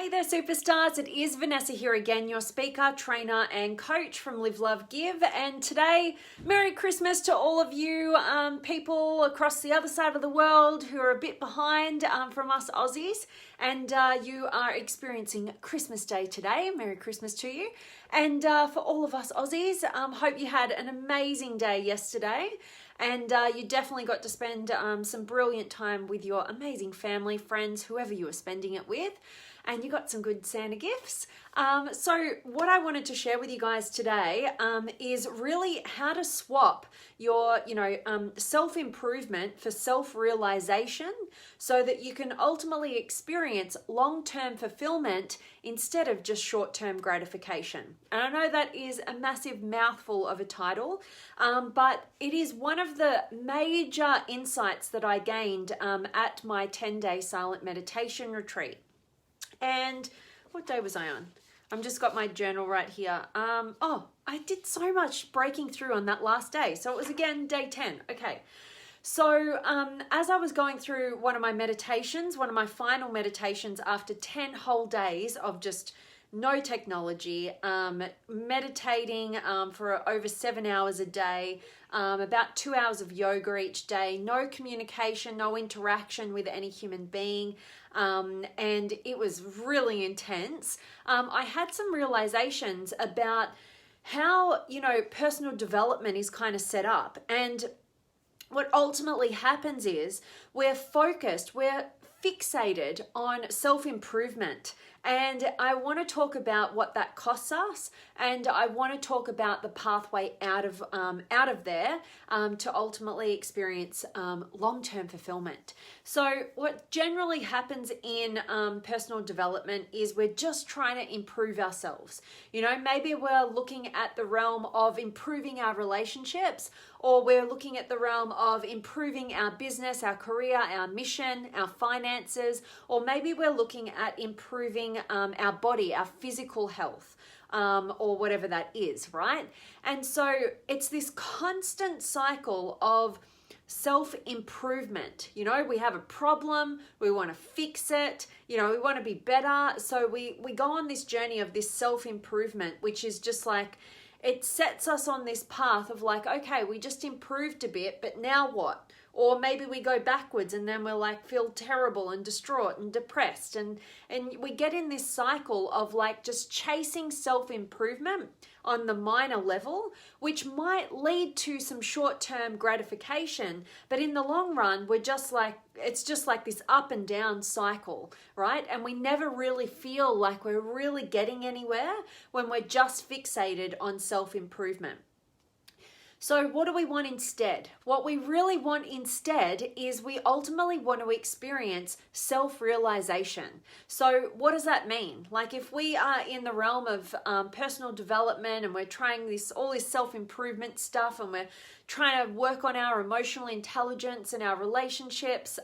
Hey there, superstars. It is Vanessa here again, your speaker, trainer, and coach from Live, Love, Give. And today, Merry Christmas to all of you people across the other side of the world who are a bit behind from us Aussies. And you are experiencing Christmas Day today. Merry Christmas to you. And for all of us Aussies, hope you had an amazing day yesterday. And you definitely got to spend some brilliant time with your amazing family, friends, whoever you were spending it with. And you got some good Santa gifts. So what I wanted to share with you guys today is really how to swap your, self-improvement for self-realization so that you can ultimately experience long-term fulfillment instead of just short-term gratification. And I know that is a massive mouthful of a title, but it is one of the major insights that I gained at my 10-day silent meditation retreat. And what day was I on? I've just got my journal right here. I did so much breaking through on that last day. So it was again day 10. Okay. So as I was going through one of my meditations, one of my final meditations after 10 whole days of just no technology, meditating for over 7 hours a day, about 2 hours of yoga each day, no communication, no interaction with any human being, and it was really intense. I had some realizations about how, personal development is kind of set up. And what ultimately happens is we're focused, we're fixated on self-improvement. And I want to talk about what that costs us, and I want to talk about the pathway out of there to ultimately experience long-term fulfillment. So what generally happens in personal development is we're just trying to improve ourselves. Maybe we're looking at the realm of improving our relationships, or we're looking at the realm of improving our business, our career, our mission, our finances, or maybe we're looking at improving our body, our physical health, or whatever that is, right? And so it's this constant cycle of self-improvement. We have a problem, we want to fix it, we want to be better. So we go on this journey of this self-improvement, which is just like, it sets us on this path of like, okay, we just improved a bit, but now what? Or maybe we go backwards and then we're like, feel terrible and distraught and depressed. And we get in this cycle of like just chasing self-improvement on the minor level, which might lead to some short-term gratification. But in the long run, it's just like this up and down cycle, right? And we never really feel like we're really getting anywhere when we're just fixated on self-improvement. So what do we want instead? What we really want instead is we ultimately want to experience self-realization. So what does that mean? Like if we are in the realm of personal development and we're trying all this self-improvement stuff and we're trying to work on our emotional intelligence and our relationships,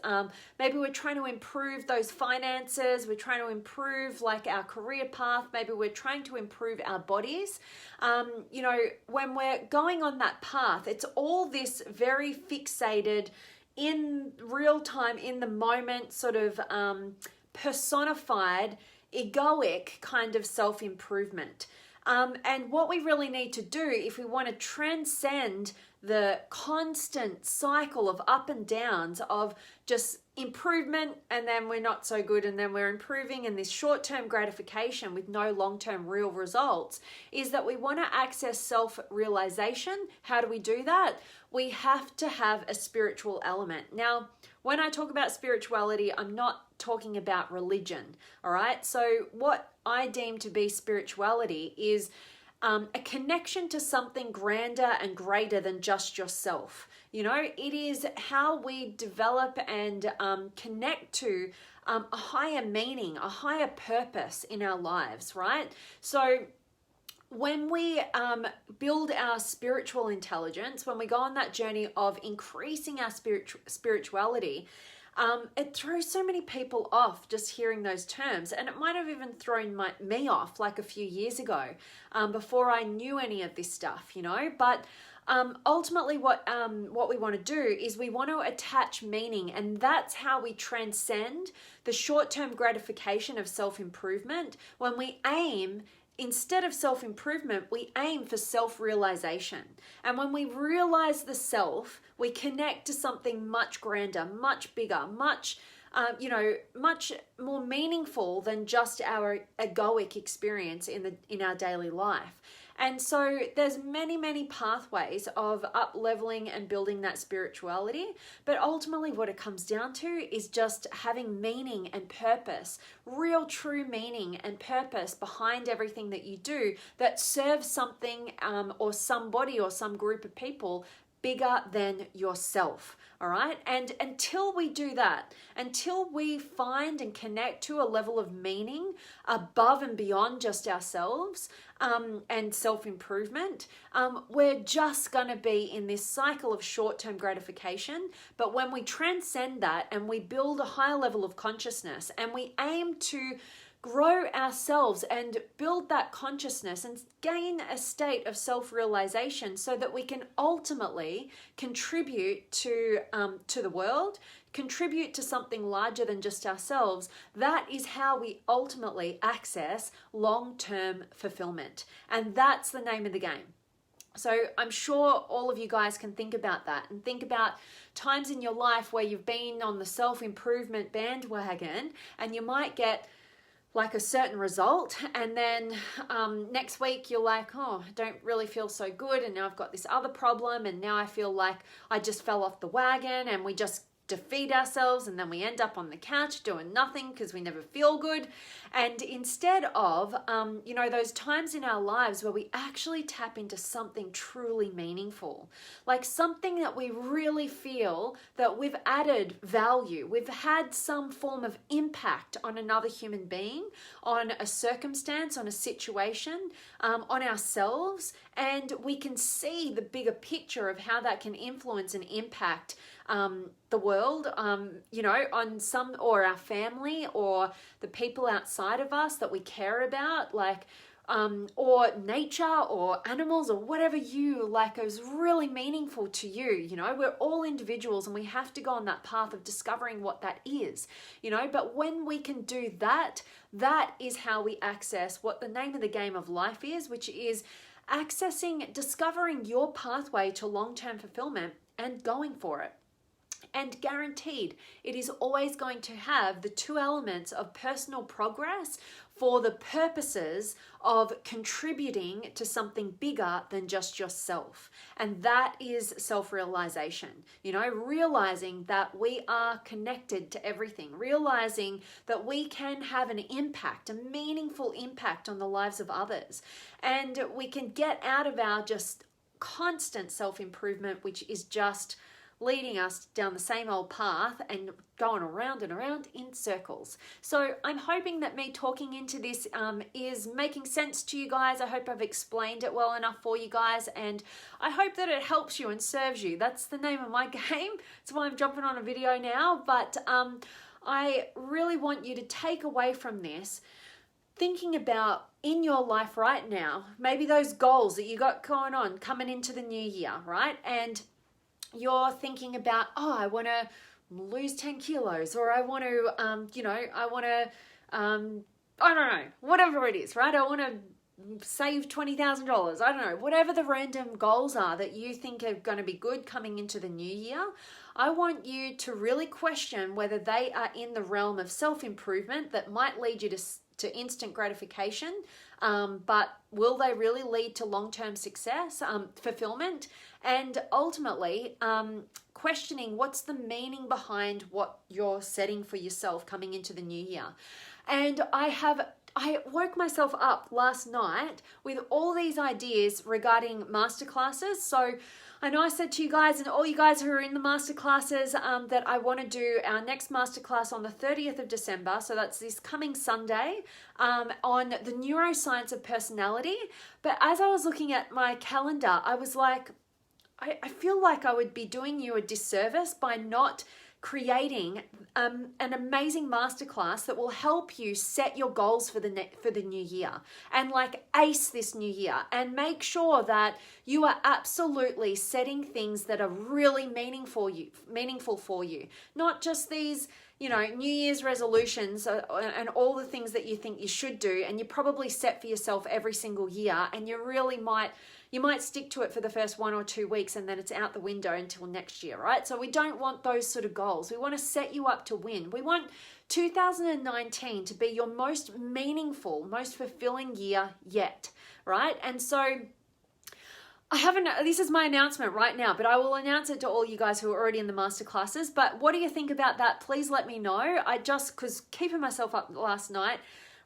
maybe we're trying to improve those finances, we're trying to improve like our career path, maybe we're trying to improve our bodies. When we're going on that path, it's all this very fixated, in real time, in the moment, sort of personified, egoic kind of self-improvement. And what we really need to do if we want to transcend the constant cycle of up and downs of just improvement and then we're not so good and then we're improving and this short-term gratification with no long-term real results, is that we want to access self-realization. How do we do that? We have to have a spiritual element. Now, when I talk about spirituality, I'm not talking about religion, all right? So what I deem to be spirituality is a connection to something grander and greater than just yourself. It is how we develop and connect to a higher meaning, a higher purpose in our lives, right? So when we build our spiritual intelligence, when we go on that journey of increasing our spirituality, it throws so many people off just hearing those terms. And it might have even thrown me off like a few years ago before I knew any of this stuff, But ultimately what we want to do is we want to attach meaning, and that's how we transcend the short-term gratification of self-improvement. When we aim, instead of self-improvement, we aim for self-realization. And when we realize the self, we connect to something much grander, much bigger, much much more meaningful than just our egoic experience in our daily life. And so there's many pathways of up-leveling and building that spirituality, but ultimately what it comes down to is just having meaning and purpose, real true meaning and purpose behind everything that you do that serves something or somebody or some group of people bigger than yourself. All right. And until we do that, until we find and connect to a level of meaning above and beyond just ourselves and self-improvement, we're just going to be in this cycle of short-term gratification. But when we transcend that and we build a higher level of consciousness and we aim to grow ourselves and build that consciousness and gain a state of self-realization so that we can ultimately contribute to the world, contribute to something larger than just ourselves, that is how we ultimately access long-term fulfillment. And that's the name of the game. So I'm sure all of you guys can think about that and think about times in your life where you've been on the self-improvement bandwagon and you might get like a certain result, and then next week you're like, oh, I don't really feel so good, and now I've got this other problem, and now I feel like I just fell off the wagon, and we just defeat ourselves, and then we end up on the couch doing nothing because we never feel good. And instead of those times in our lives where we actually tap into something truly meaningful, like something that we really feel that we've added value, we've had some form of impact on another human being, on a circumstance, on a situation, on ourselves, and we can see the bigger picture of how that can influence and impact the world, on some, or our family, or the people outside of us that we care about, like, or nature, or animals, or whatever you like is really meaningful to you. We're all individuals and we have to go on that path of discovering what that is, but when we can do that, that is how we access what the name of the game of life is, which is discovering your pathway to long-term fulfillment and going for it. And guaranteed, it is always going to have the two elements of personal progress for the purposes of contributing to something bigger than just yourself. And that is self-realization, realizing that we are connected to everything, realizing that we can have an impact, a meaningful impact on the lives of others. And we can get out of our just constant self-improvement, which is just leading us down the same old path and going around and around in circles. So I'm hoping that me talking into this is making sense to you guys. I hope I've explained it well enough for you guys, and I hope that it helps you and serves you. That's the name of my game. That's why I'm jumping on a video now, but I really want you to take away from this thinking about in your life right now, maybe those goals that you got going on coming into the new year, right? And you're thinking about, oh, I want to lose 10 kilos, or I want to, I don't know, whatever it is, right? I want to save $20,000. I don't know, whatever the random goals are that you think are going to be good coming into the new year. I want you to really question whether they are in the realm of self-improvement that might lead you to instant gratification, but will they really lead to long-term success, fulfillment, and ultimately questioning what's the meaning behind what you're setting for yourself coming into the new year. And I woke myself up last night with all these ideas regarding masterclasses. So I know I said to you guys and all you guys who are in the masterclasses that I want to do our next masterclass on the 30th of December. So that's this coming Sunday on the neuroscience of personality. But as I was looking at my calendar, I was like, I feel like I would be doing you a disservice by not creating an amazing masterclass that will help you set your goals for the new year and like ace this new year and make sure that you are absolutely setting things that are really meaningful for you, not just these New Year's resolutions and all the things that you think you should do and you probably set for yourself every single year, and you might stick to it for the first 1 or 2 weeks and then it's out the window until next year, right? So we don't want those sort of goals. We want to set you up to win. We want 2019 to be your most meaningful, most fulfilling year yet, right? And so this is my announcement right now, but I will announce it to all you guys who are already in the masterclasses. But what do you think about that? Please let me know. Because keeping myself up last night,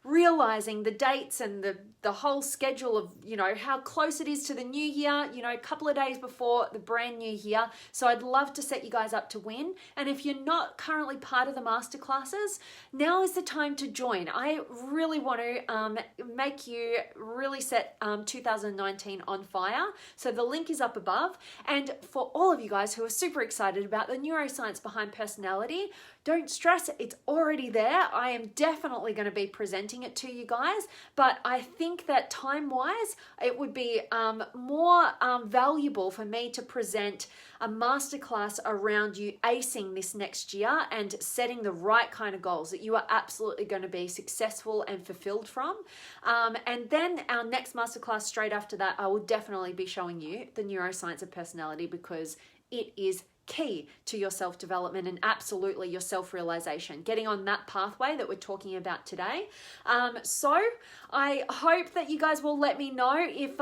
realizing the dates and the whole schedule of, how close it is to the new year, a couple of days before the brand new year. So I'd love to set you guys up to win. And if you're not currently part of the masterclasses, now is the time to join. I really want to make you really set 2019 on fire. So the link is up above. And for all of you guys who are super excited about the neuroscience behind personality, don't stress, it's already there. I am definitely going to be presenting it to you guys, but I think that time-wise, it would be more valuable for me to present a masterclass around you acing this next year and setting the right kind of goals that you are absolutely going to be successful and fulfilled from. And then our next masterclass straight after that, I will definitely be showing you the neuroscience of personality, because it is key to your self-development and absolutely your self-realization, getting on that pathway that we're talking about today. So I hope that you guys will let me know if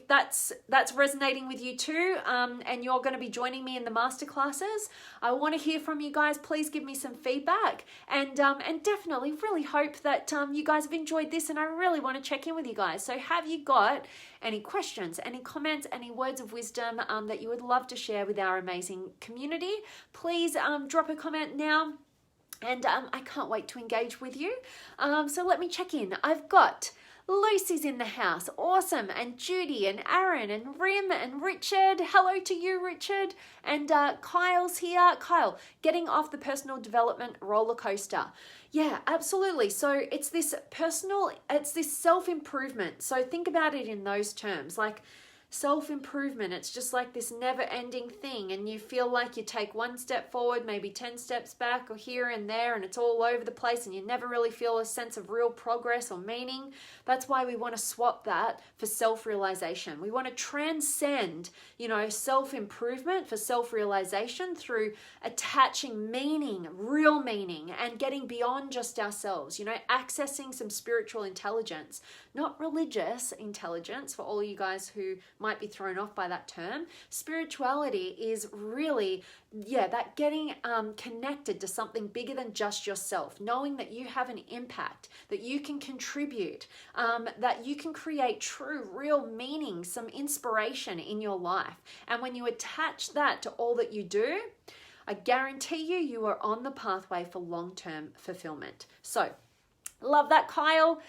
that's resonating with you too, and you're going to be joining me in the masterclasses. I want to hear from you guys. Please give me some feedback, and definitely really hope that you guys have enjoyed this, and I really want to check in with you guys. So have you got any questions, any comments, any words of wisdom that you would love to share with our amazing community? Please drop a comment now, and I can't wait to engage with you. So let me check in. I've got Lucy's in the house, awesome, and Judy and Aaron and Rim and Richard. Hello to you, Richard. And Kyle's here. Kyle, getting off the personal development roller coaster. Yeah, absolutely. So it's this self-improvement. So think about it in those terms, like self-improvement. It's just like this never-ending thing, and you feel like you take one step forward, maybe 10 steps back or here and there, and it's all over the place, and you never really feel a sense of real progress or meaning. That's why we want to swap that for self-realization. We want to transcend, self-improvement for self-realization through attaching meaning, real meaning, and getting beyond just ourselves, accessing some spiritual intelligence, not religious intelligence for all you guys who might be thrown off by that term. Spirituality is really, that getting connected to something bigger than just yourself, knowing that you have an impact, that you can contribute, that you can create true, real meaning, some inspiration in your life. And when you attach that to all that you do, I guarantee you are on the pathway for long-term fulfillment. So, love that, Kyle.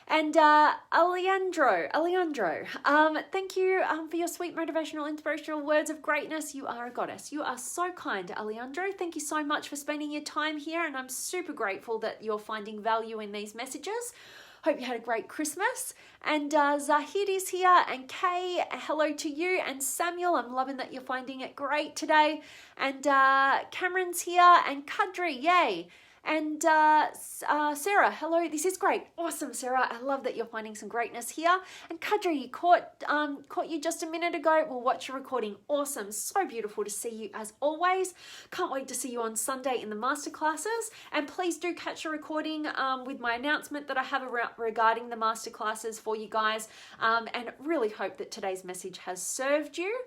And Alejandro, thank you for your sweet motivational, inspirational words of greatness. You are a goddess. You are so kind, Alejandro. Thank you so much for spending your time here, and I'm super grateful that you're finding value in these messages. Hope you had a great Christmas. And Zahid is here, and Kay, hello to you. And Samuel, I'm loving that you're finding it great today. And Cameron's here, and Kadri, yay. And Sarah, hello, this is great. Awesome, Sarah. I love that you're finding some greatness here. And Kadri, caught you just a minute ago. We'll watch your recording. Awesome. So beautiful to see you as always. Can't wait to see you on Sunday in the masterclasses. And please do catch a recording with my announcement that I have regarding the masterclasses for you guys. And really hope that today's message has served you.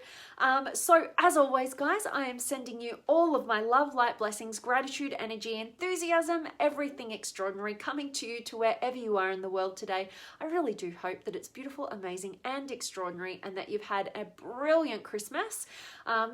So as always, guys, I am sending you all of my love, light, blessings, gratitude, energy, enthusiasm, everything extraordinary coming to you to wherever you are in the world today. I really do hope that it's beautiful, amazing, and extraordinary, and that you've had a brilliant Christmas.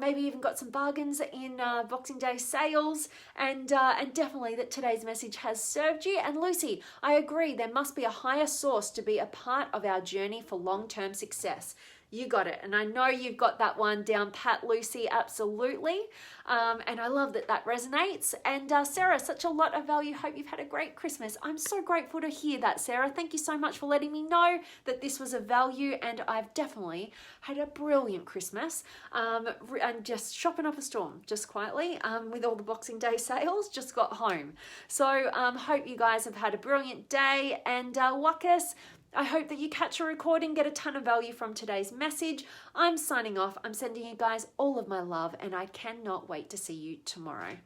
Maybe even got some bargains in Boxing Day sales, and definitely that today's message has served you. And Lucy, I agree, there must be a higher source to be a part of our journey for long-term success. You got it. And I know you've got that one down pat, Lucy, absolutely. And I love that that resonates. And Sarah, such a lot of value. Hope you've had a great Christmas. I'm so grateful to hear that, Sarah. Thank you so much for letting me know that this was of value. And I've definitely had a brilliant Christmas. And just shopping up a storm, just quietly, with all the Boxing Day sales, just got home. So hope you guys have had a brilliant day. And Wakas, I hope that you catch a recording, get a ton of value from today's message. I'm signing off. I'm sending you guys all of my love, and I cannot wait to see you tomorrow.